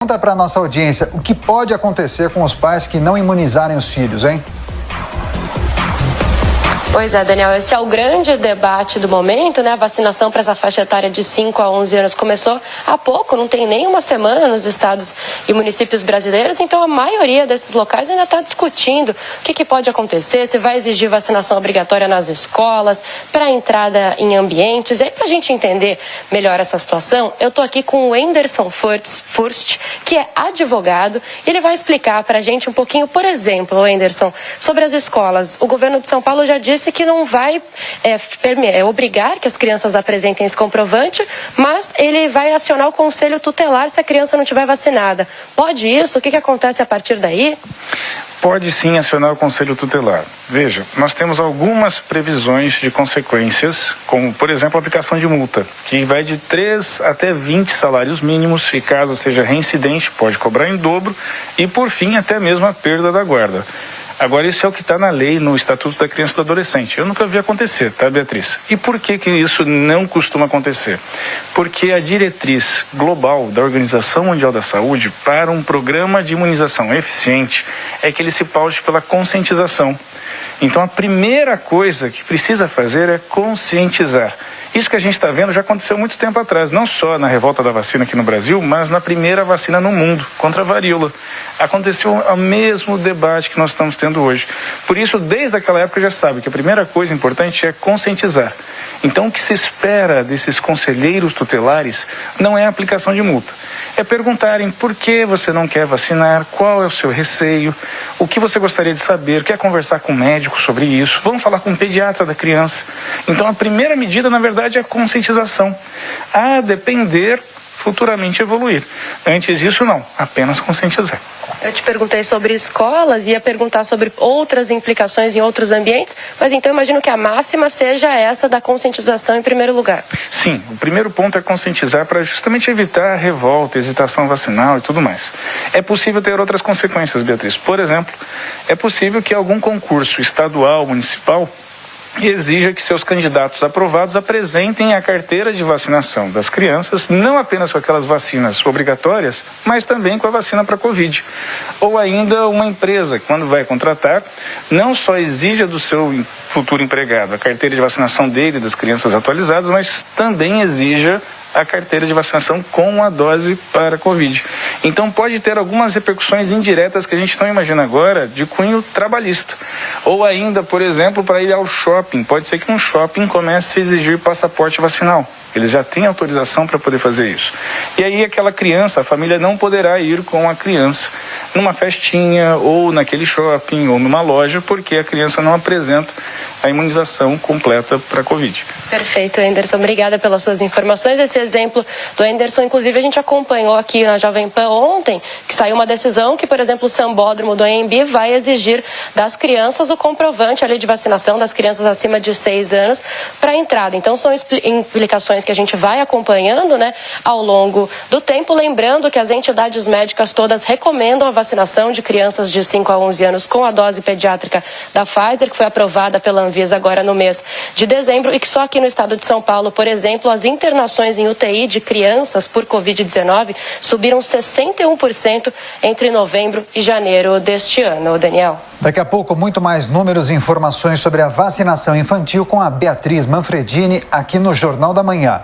Conta para a nossa audiência o que pode acontecer com os pais que não imunizarem os filhos, hein? Pois é, Daniel, esse é o grande debate do momento, né? A vacinação para essa faixa etária de 5 a 11 anos começou há pouco, não tem nem uma semana nos estados e municípios brasileiros, então a maioria desses locais ainda está discutindo o que pode acontecer, se vai exigir vacinação obrigatória nas escolas, para entrada em ambientes. E aí, para a gente entender melhor essa situação, eu estou aqui com o Enderson Furst, que é advogado, e ele vai explicar para a gente um pouquinho, por exemplo, Enderson, sobre as escolas. O governo de São Paulo já disse que não vai obrigar que as crianças apresentem esse comprovante, mas ele vai acionar o conselho tutelar se a criança não estiver vacinada. Pode isso? O que acontece a partir daí? Pode sim acionar o conselho tutelar. Veja, nós temos algumas previsões de consequências, como, por exemplo, a aplicação de multa, que vai de 3 até 20 salários mínimos e, caso seja reincidente, pode cobrar em dobro e, por fim, até mesmo a perda da guarda. Agora, isso é o que está na lei, no Estatuto da Criança e do Adolescente. Eu nunca vi acontecer, tá, Beatriz? E por que isso não costuma acontecer? Porque a diretriz global da Organização Mundial da Saúde para um programa de imunização eficiente é que ele se paute pela conscientização. Então, a primeira coisa que precisa fazer é conscientizar. Isso que a gente está vendo já aconteceu muito tempo atrás, não só na revolta da vacina aqui no Brasil, mas na primeira vacina no mundo, contra a varíola. Aconteceu o mesmo debate que nós estamos tendo hoje. Por isso, desde aquela época já sabe que a primeira coisa importante é conscientizar. Então, o que se espera desses conselheiros tutelares não é a aplicação de multa. É perguntarem por que você não quer vacinar, qual é o seu receio, o que você gostaria de saber, quer conversar com o médico sobre isso, vamos falar com o pediatra da criança. Então, a primeira medida, na verdade, é a conscientização. A depender, futuramente evoluir. Antes disso, não, apenas conscientizar. Eu te perguntei sobre escolas, ia perguntar sobre outras implicações em outros ambientes, mas então imagino que a máxima seja essa da conscientização em primeiro lugar. Sim, o primeiro ponto é conscientizar para justamente evitar a revolta, hesitação vacinal e tudo mais. É possível ter outras consequências, Beatriz. Por exemplo, é possível que algum concurso estadual, municipal, exija que seus candidatos aprovados apresentem a carteira de vacinação das crianças, não apenas com aquelas vacinas obrigatórias, mas também com a vacina para a Covid. Ou ainda uma empresa, quando vai contratar, não só exija do seu futuro empregado a carteira de vacinação dele, das crianças atualizadas, mas também exija a carteira de vacinação com a dose para a Covid. Então pode ter algumas repercussões indiretas que a gente não imagina agora de cunho trabalhista. Ou ainda, por exemplo, para ir ao shopping. Pode ser que um shopping comece a exigir passaporte vacinal. Eles já têm autorização para poder fazer isso. E aí aquela criança, a família não poderá ir com a criança numa festinha ou naquele shopping ou numa loja, porque a criança não apresenta a imunização completa para a Covid. Perfeito, Enderson. Obrigada pelas suas informações. Esse exemplo do Enderson, inclusive, a gente acompanhou aqui na Jovem Pan ontem, que saiu uma decisão que, por exemplo, o Sambódromo do AMB vai exigir das crianças o comprovante ali de vacinação das crianças acima de 6 anos para a entrada. Então, são implicações que a gente vai acompanhando, né, ao longo do tempo. Lembrando que as entidades médicas todas recomendam a vacinação de crianças de 5 a 11 anos com a dose pediátrica da Pfizer, que foi aprovada pela Anvisa agora no mês de dezembro, e que só aqui no estado de São Paulo, por exemplo, as internações em UTI de crianças por Covid-19 subiram 61% entre novembro e janeiro deste ano, Daniel. Daqui a pouco, muito mais números e informações sobre a vacinação infantil com a Beatriz Manfredini aqui no Jornal da Manhã.